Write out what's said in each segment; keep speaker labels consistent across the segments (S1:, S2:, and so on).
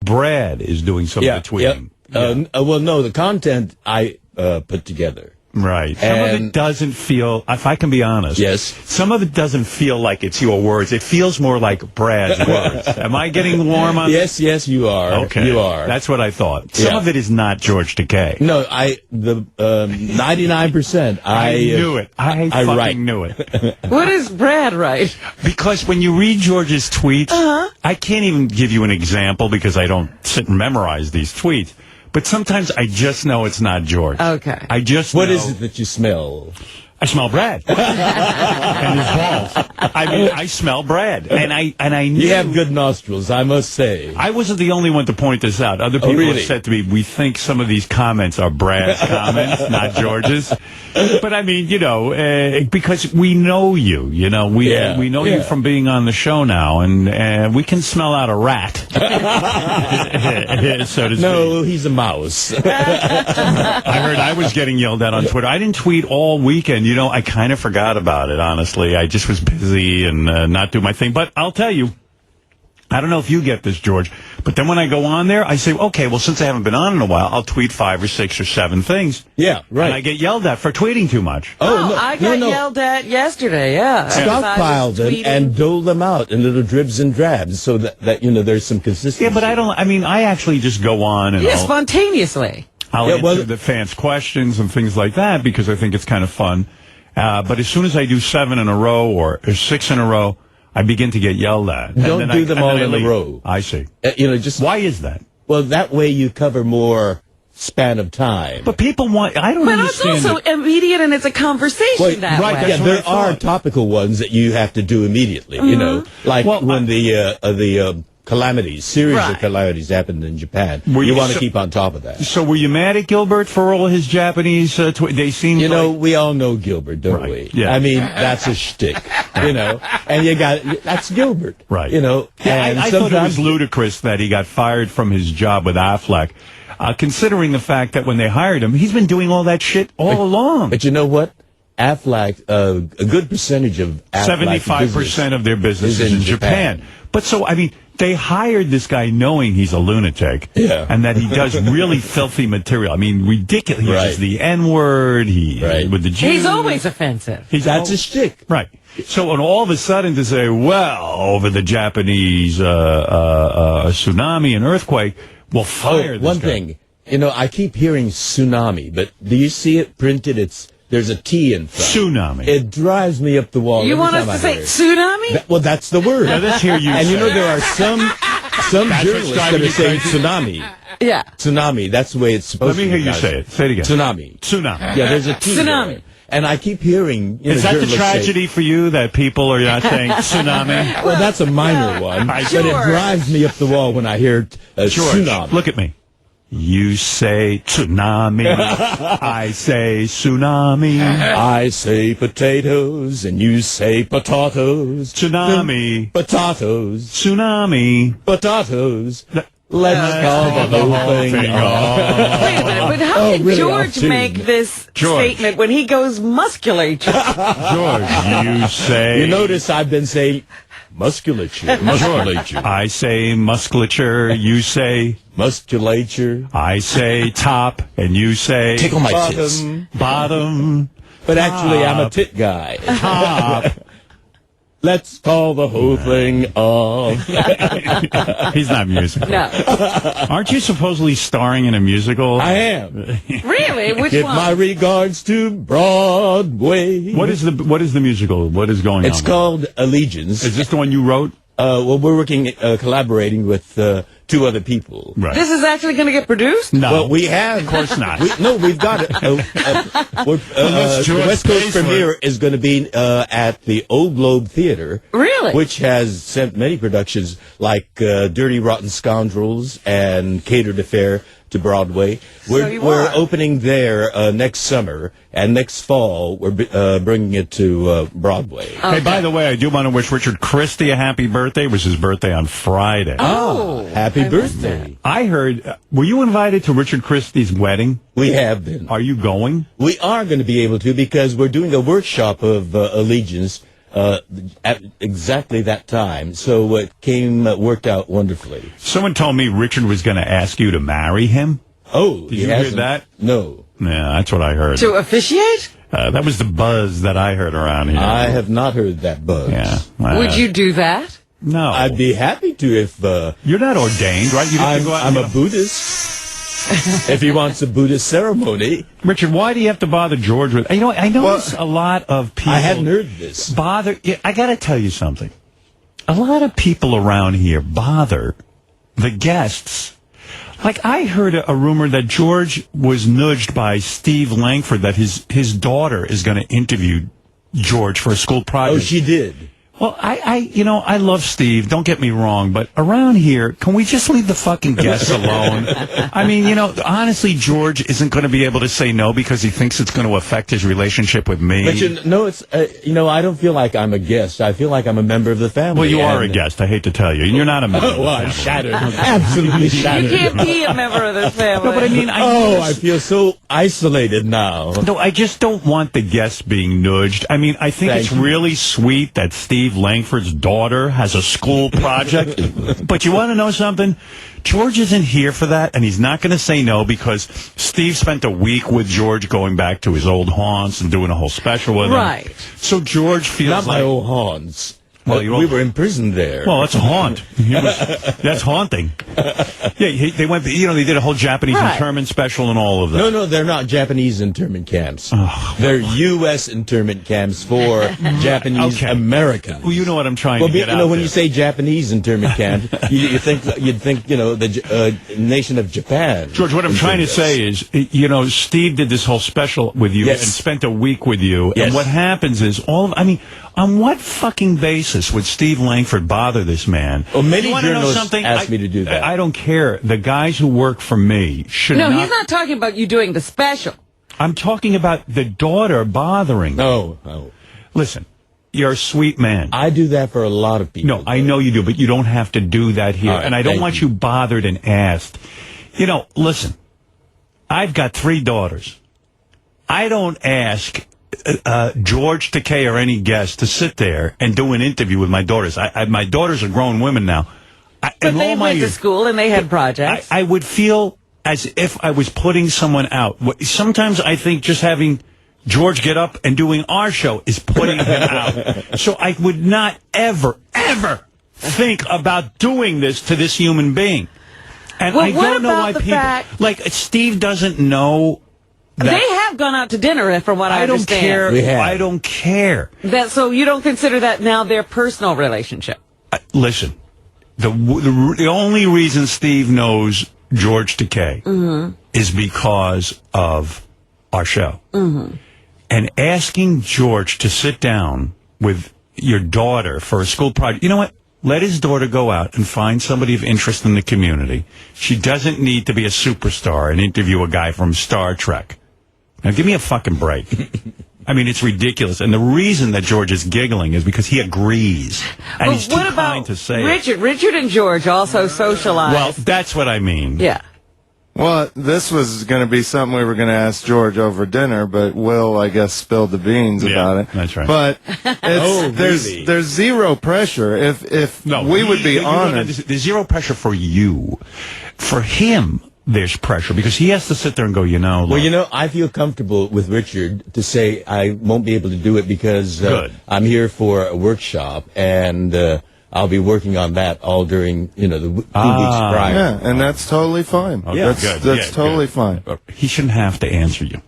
S1: Brad is doing some of the tweeting.
S2: Well, no, the content I put together.
S1: Right. Some of it doesn't feel, if I can be honest.
S2: Yes.
S1: Some of it doesn't feel like it's your words. It feels more like Brad's words. Am I getting warm on
S2: Yes, you are.
S1: Okay.
S2: You are.
S1: That's what I thought. Some of it is not George Takei.
S2: No, 99%.
S1: I knew it. I fucking knew it.
S3: What does Brad write?
S1: Because when you read George's tweets, I can't even give you an example because I don't sit and memorize these tweets. But sometimes I just know it's not George.
S3: Okay.
S1: I just
S2: What
S1: know.
S2: is it that you smell?
S1: I smell Brad. And his balls. I mean, I smell Brad. And I knew.
S2: You have good nostrils, I must say.
S1: I wasn't the only one to point this out. Other people
S2: really?
S1: have said to me, we think some of these comments are Brad's comments, not George's. But I mean, because we know you, we know you from being on the show now, and we can smell out a rat. So to speak.
S2: No, he's a mouse.
S1: I heard I was getting yelled at on Twitter. I didn't tweet all weekend. I kind of forgot about it, honestly. I just was busy and not doing my thing. But I'll tell you, I don't know if you get this, George, but then when I go on there, I say, okay, well, since I haven't been on in a while, I'll tweet 5 or 6 or 7 things.
S2: Yeah, right.
S1: And I get yelled at for tweeting too much.
S3: Oh, I got yelled at yesterday,
S2: Stockpile them and dole them out in little dribs and drabs so that there's some consistency.
S1: Yeah, but I actually just go on and
S3: spontaneously.
S1: I'll answer the fans' questions and things like that because I think it's kind of fun. But as soon as I do 7 in a row or 6 in a row, I begin to get yelled at.
S2: Don't do them all in a row.
S1: I see.
S2: Why
S1: is that?
S2: Well, that way you cover more span of time.
S1: But people want. I don't understand.
S3: But it's also immediate, and it's a conversation that way.
S2: Yeah, there are topical ones that you have to do immediately. Like when the series of calamities happened in Japan. You want to keep on top of that.
S1: So were you mad at Gilbert for all his Japanese they seem
S2: we all know Gilbert, don't we?
S1: Yeah.
S2: I mean, that's a shtick, and that's Gilbert.
S1: Right.
S2: And
S1: I thought it was ludicrous that he got fired from his job with Affleck, considering the fact that when they hired him, he's been doing all that shit all along.
S2: But you know what? Affleck, a good percentage of Affleck
S1: 75% of their business is in Japan. But they hired this guy knowing he's a lunatic, and that he does really filthy material. I mean, ridiculous. He uses the N-word. With the Jews.
S3: He's always offensive.
S2: That's a shtick,
S1: right? So, and all of a sudden to say, well, over the Japanese tsunami and earthquake, we'll fire this
S2: one
S1: guy.
S2: thing. I keep hearing tsunami, but do you see it printed? There's a T in front.
S1: Tsunami.
S2: It drives me up the wall.
S3: You want us to say tsunami?
S2: Well, that's the word.
S1: Now, let's hear you
S2: and
S1: say
S2: there are some journalists that are saying tsunami.
S3: Yeah.
S2: Tsunami. That's the way it's supposed to be.
S1: Let me hear you say it. Say it again.
S2: Tsunami.
S1: Yeah,
S2: there's a T
S3: Tsunami.
S2: there. And I keep hearing...
S1: Is that the tragedy for you, that people are not saying tsunami?
S2: Well, that's a minor one. But it drives me up the wall when I hear tsunami.
S1: Look at me. You say tsunami. I say tsunami.
S2: I say potatoes, and you say potatoes.
S1: Tsunami.
S2: Potatoes.
S1: Tsunami.
S2: Potatoes. Let's call the whole thing off.
S3: Wait a minute, but how did George make this statement when he goes musculature?
S1: George, you say...
S2: You notice I've been saying... Musculature.
S1: I say musculature. You say
S2: musculature.
S1: I say top, and you say
S2: tickle my tits.
S1: Bottom.
S2: But actually, I'm a tit guy.
S1: Top.
S2: Let's call the whole thing off.
S1: He's not musical.
S3: No.
S1: Aren't you supposedly starring in a musical?
S2: I am.
S3: Really? Which
S2: Give
S3: one?
S2: my regards to Broadway.
S1: What is the musical? What is going on?
S2: It's called Allegiance.
S1: Is this the one you wrote?
S2: Well, we're collaborating with 2 other people.
S1: Right.
S3: This is actually going to get produced?
S1: No.
S2: Well, we have.
S1: Of course not.
S2: We've got it. The West Coast premiere is going to be at the Old Globe Theater.
S3: Really?
S2: Which has sent many productions like Dirty Rotten Scoundrels and Catered Affair to Broadway. We're opening there next summer, and next fall we're bringing it to Broadway.
S3: Okay.
S1: Hey, by the way, I do want to wish Richard Christie a happy birthday. It was his birthday on Friday.
S3: Oh,
S2: happy birthday!
S1: I heard. Were you invited to Richard Christie's wedding?
S2: We have been.
S1: Are you going?
S2: We are going to be able to because we're doing a workshop of Allegiance at exactly that time. So it worked out wonderfully.
S1: Someone told me Richard was going to ask you to marry him.
S2: Oh,
S1: did you hear that?
S2: No.
S1: Yeah, that's what I heard.
S3: To officiate?
S1: That was the buzz that I heard around here.
S2: I have not heard that buzz.
S1: Yeah.
S3: Would you do that?
S1: No.
S2: I'd be happy to if...
S1: You're not ordained, right? You
S2: I'm a Buddhist. If he wants a Buddhist ceremony.
S1: Richard, why do you have to bother George with... You know, I notice a lot of people...
S2: I hadn't heard this.
S1: I got to tell you something. A lot of people around here bother the guests. Like, I heard a rumor that George was nudged by Steve Langford that his daughter is going to interview George for a school project.
S2: Oh, she did.
S1: Well, I love Steve, don't get me wrong, but around here, can we just leave the fucking guests alone? I mean, honestly, George isn't going to be able to say no because he thinks it's going to affect his relationship with me.
S2: But it's, I don't feel like I'm a guest. I feel like I'm a member of the family.
S1: Well, you are a guest, I hate to tell you. You're not a member of the family.
S2: I'm shattered. Absolutely shattered.
S3: You can't be a member of the family.
S1: No, but I mean,
S2: I feel so isolated now.
S1: No, I just don't want the guests being nudged. I mean, I think it's really sweet that Steve Langford's daughter has a school project. But you want to know something? George isn't here for that, and he's not going to say no because Steve spent a week with George going back to his old haunts and doing a whole special with him.
S3: Right.
S1: So George feels
S2: Not my old haunts. Well, we were imprisoned there.
S1: Well, that's a haunt. That's haunting. Yeah, they went. They did a whole Japanese internment special and all of that.
S2: No, they're not Japanese internment camps. They're U.S. internment camps for Japanese Americans.
S1: Well, you know what I'm trying to get out.
S2: When you say Japanese internment camp, you'd think the nation of Japan.
S1: George, what I'm trying to say is, Steve did this whole special with you and spent a week with you, and what happens is on what fucking basis would Steve Langford bother this man?
S2: Well, many journalists asked me to do that.
S1: I don't care. The guys who work for me should not...
S3: No, he's not talking about you doing the special.
S1: I'm talking about the daughter bothering.
S2: No.
S1: Listen, you're a sweet man.
S2: I do that for a lot of people.
S1: No, I know you do, but you don't have to do that here.
S2: Right,
S1: and I don't want you bothered and asked. Listen, I've got 3 daughters. I don't ask... George Takei or any guest to sit there and do an interview with my daughters. My daughters are grown women now.
S3: But they went to school and they had projects.
S1: I would feel as if I was putting someone out. Sometimes I think just having George get up and doing our show is putting him out. So I would not ever think about doing this to this human being. And I don't know why people... Like, Steve doesn't know...
S3: They have gone out to dinner, from what I understand.
S1: I don't care.
S3: So you don't consider that now their personal relationship?
S1: Listen, the only reason Steve knows George Takei is because of our show. And asking George to sit down with your daughter for a school project, you know what? Let his daughter go out and find somebody of interest in the community. She doesn't need to be a superstar and interview a guy from Star Trek. Now, give me a fucking break. I mean, it's ridiculous. And the reason that George is giggling is because he agrees. And he's too kind to say
S3: Richard? Richard and George also socialize.
S1: Well, that's what I mean.
S3: Yeah.
S4: Well, this was going to be something we were going to ask George over dinner, but Will, I guess, spilled the beans about it.
S1: That's right.
S4: But there's zero pressure. If we would be honored.
S1: There's zero pressure for you. For him, there's pressure because he has to sit there and go, Well,
S2: I feel comfortable with Richard to say I won't be able to do it because I'm here for a workshop and I'll be working on that all during, the 2 weeks prior.
S4: Yeah, and that's totally fine.
S1: Okay,
S4: that's totally fine.
S1: He shouldn't have to answer you.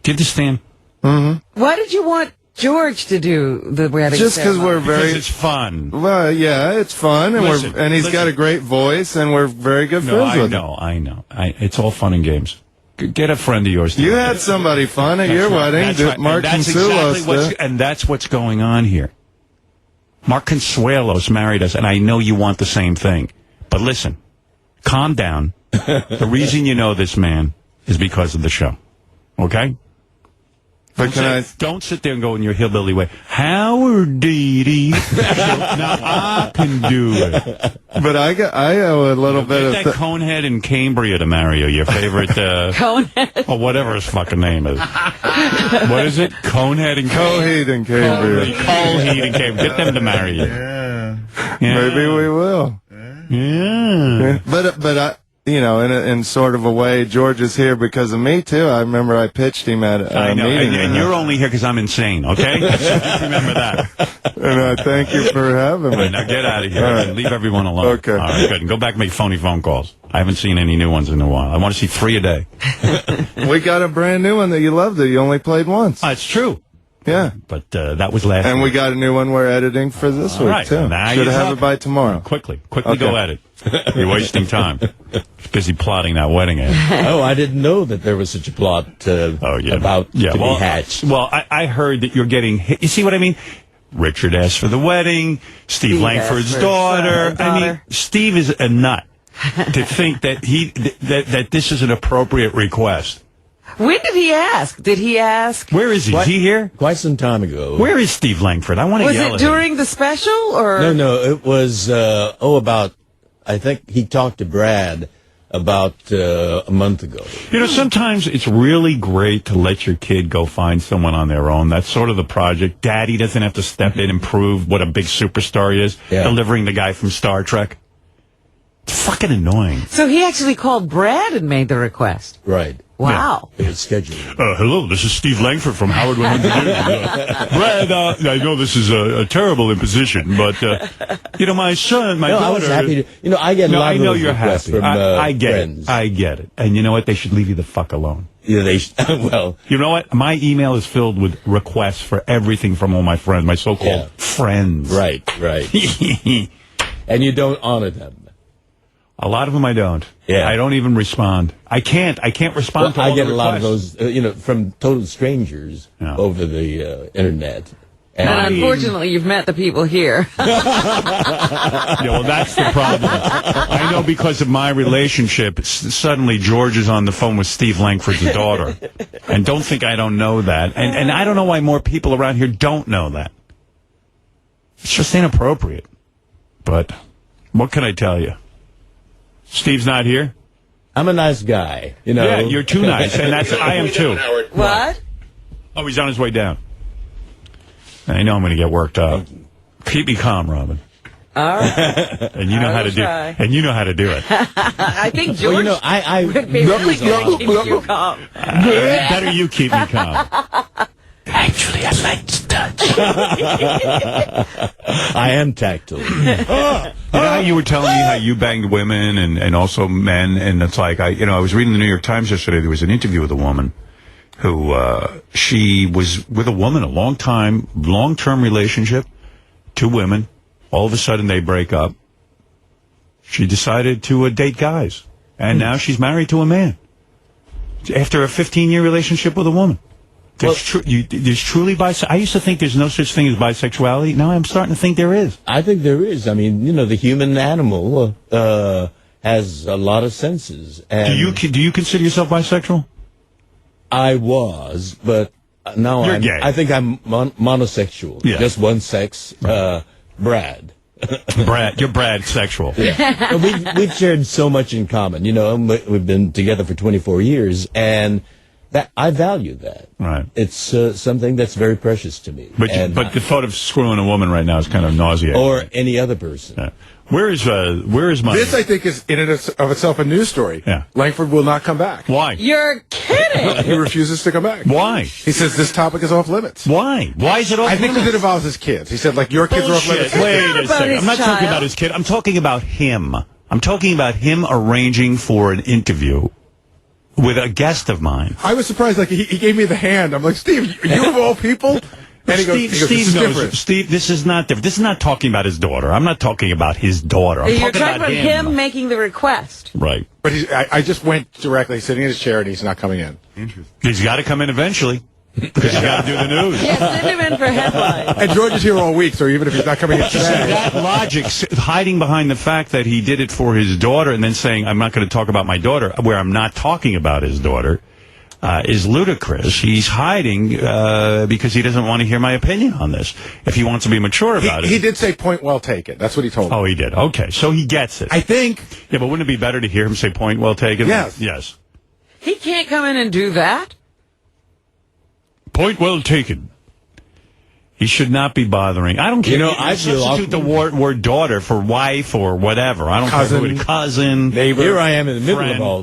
S1: Do you understand?
S4: Mm-hmm.
S3: Why did you want George to do the wedding?
S4: Just because we're
S1: because it's fun.
S4: Well, yeah, it's fun, and he's got a great voice, and we're very good friends with him.
S1: I know. It's all fun and games. Get a friend of yours.
S4: You had somebody fun at your wedding, Mark Consuelos.
S1: And that's what's going on here. Mark Consuelos married us, and I know you want the same thing. But listen, calm down. The reason you know this man is because of the show. Okay?
S4: But
S1: Don't sit there and go in your hillbilly way. Howard Deedy. Now I can do it.
S4: But I owe a little bit
S1: Get
S4: of...
S1: that conehead in Cambria to marry you, your favorite...
S3: Conehead.
S1: or whatever his fucking name is. What is it? Conehead and
S4: Coheed and Cambria.
S1: Coheed and Cambria. Get them to marry you.
S4: Yeah.
S1: Yeah.
S4: Maybe we will.
S1: Yeah.
S4: But I... You know, in sort of a way, George is here because of me, too. I remember I pitched him at a
S1: I know,
S4: meeting.
S1: and you're only here because I'm insane, okay? Just remember that.
S4: And I thank you for having
S1: All
S4: me.
S1: right, now get out of here.
S4: All right.
S1: And leave everyone alone.
S4: Okay.
S1: All right, good. And go back and make phony phone calls. I haven't seen any new ones in a while. I want to see 3 a day.
S4: We got a brand new one that you loved that you only played once.
S1: It's true.
S4: Yeah.
S1: But that was last
S4: And we
S1: week.
S4: got a new one we're editing for this
S1: All
S4: week,
S1: right.
S4: too.
S1: Now
S4: Should
S1: you're
S4: have it
S1: talking.
S4: by tomorrow.
S1: Quickly
S4: Okay.
S1: go at it. You're wasting time. Busy plotting that wedding ad.
S2: Oh, I didn't know that there was such a plot about to be hatched.
S1: Well, I heard that you're getting hit. You see what I mean? Richard asked for the wedding. Steve Langford's
S3: asked for
S1: daughter.
S3: his
S1: I mean,
S3: daughter.
S1: Steve is a nut to think that that this is an appropriate request.
S3: When did he ask? Did he ask?
S1: Where is he? Is he here?
S2: Quite some time ago.
S1: Where is Steve Langford? I want to
S3: Was
S1: yell
S3: it
S1: at him.
S3: during the special or?
S2: No, it was, I think he talked to Brad about a month ago.
S1: You know, sometimes it's really great to let your kid go find someone on their own. That's sort of the project. Daddy doesn't have to step in and prove what a big superstar he is, delivering the guy from Star Trek. It's fucking annoying.
S3: So he actually called Brad and made the request.
S2: Right.
S3: Wow.
S2: It was scheduled.
S1: Hello, this is Steve Langford from Howard 100 News. Brad, I know this is a terrible imposition, but, my son, my daughter...
S2: I was happy to... I get a lot of those requests from
S1: I get
S2: friends.
S1: it. I get it. And you know what? They should leave you the fuck alone.
S2: Yeah, well...
S1: You know what? My email is filled with requests for everything from all my friends, my so-called friends.
S2: Right. And you don't honor them.
S1: A lot of them I don't.
S2: Yeah.
S1: I don't even respond. I can't respond to all
S2: I get
S1: the
S2: a lot of
S1: requests.
S2: those, from total strangers over the internet.
S3: And unfortunately, you've met the people here.
S1: Yeah, well, that's the problem. I know because of my relationship, suddenly George is on the phone with Steve Langford's daughter. And don't think I don't know that. And I don't know why more people around here don't know that. It's just inappropriate. But what can I tell you? Steve's not here?
S2: I'm a nice guy,
S1: Yeah, you're too nice, and I am too.
S3: What?
S1: Oh, he's on his way down. I know I'm going to get worked up. Keep me calm, Robin.
S3: All right.
S1: And you know how to do.
S3: try.
S1: And you know how to do it.
S3: I think George
S2: I
S3: would be really good keep you calm.
S1: Better you keep me calm.
S2: Actually, I like to touch. I am tactile.
S1: You know how you were telling me how you banged women and also men, and it's like I was reading the New York Times yesterday. There was an interview with a woman who she was with a woman a long-term relationship, 2 women. All of a sudden they break up. She decided to date guys, and now she's married to a man after a 15-year relationship with a woman. There's truly I used to think there's no such thing as bisexuality. Now I'm starting to think there is.
S2: I think there is. I mean, the human animal has a lot of senses. And
S1: Do you consider yourself bisexual?
S2: I was, but now
S1: You're gay.
S2: I think I'm monosexual.
S1: Yeah.
S2: Just one sex. Brad.
S1: You're Brad sexual.
S2: Yeah. We've shared so much in common. We've been together for 24 years, and that I value that.
S1: Right.
S2: It's something that's very precious to me.
S1: But the thought of screwing a woman right now is kind of nauseating.
S2: Or any other person.
S1: Yeah. Where is my...
S5: This, I think, is in and of itself a news story.
S1: Yeah.
S5: Langford will not come back.
S1: Why?
S3: You're kidding.
S5: He refuses to come back.
S1: Why?
S5: He says this topic is off limits.
S1: Why? Why is it off
S5: I think
S1: limits?
S5: because it involves his kids. He said, your kids are off
S1: Bullshit.
S5: limits.
S1: Wait
S3: not
S1: a
S3: about
S1: second.
S3: his
S1: I'm not talking
S3: child.
S1: about his kid. I'm talking about him. I'm talking about him arranging for an interview with a guest of mine.
S5: I was surprised. He gave me the hand. I'm like, Steve, you of all people? And he goes, this
S1: Steve
S5: is
S1: knows.
S5: different.
S1: Steve, this is not different. This is not talking about his daughter. I'm not talking about his daughter. I'm
S3: You're
S1: talking about
S3: him making the request.
S1: Right.
S5: But I just went directly, sitting in his chair, and he's not coming in.
S1: He's got to come in eventually. Because you got to do the news.
S3: Yeah, send him in for headlines.
S5: And George is here all week, so even if he's not coming in
S1: See,
S5: today.
S1: that logic, hiding behind the fact that he did it for his daughter and then saying, I'm not going to talk about my daughter, where I'm not talking about his daughter, is ludicrous. He's hiding because he doesn't want to hear my opinion on this. If he wants to be mature about it.
S5: He did say point well taken. That's what he told me.
S1: Oh, he did. Okay, so he gets it.
S5: I think.
S1: Yeah, but wouldn't it be better to hear him say point well taken?
S5: Yes.
S1: Yes.
S3: He can't come in and do that.
S1: Point well taken. He should not be bothering. I don't care.
S2: You know, I feel
S1: substitute the word daughter for wife or whatever. I don't care.
S5: Cousin.
S1: Cousin.
S2: Here I am in the middle
S1: friend.
S2: of all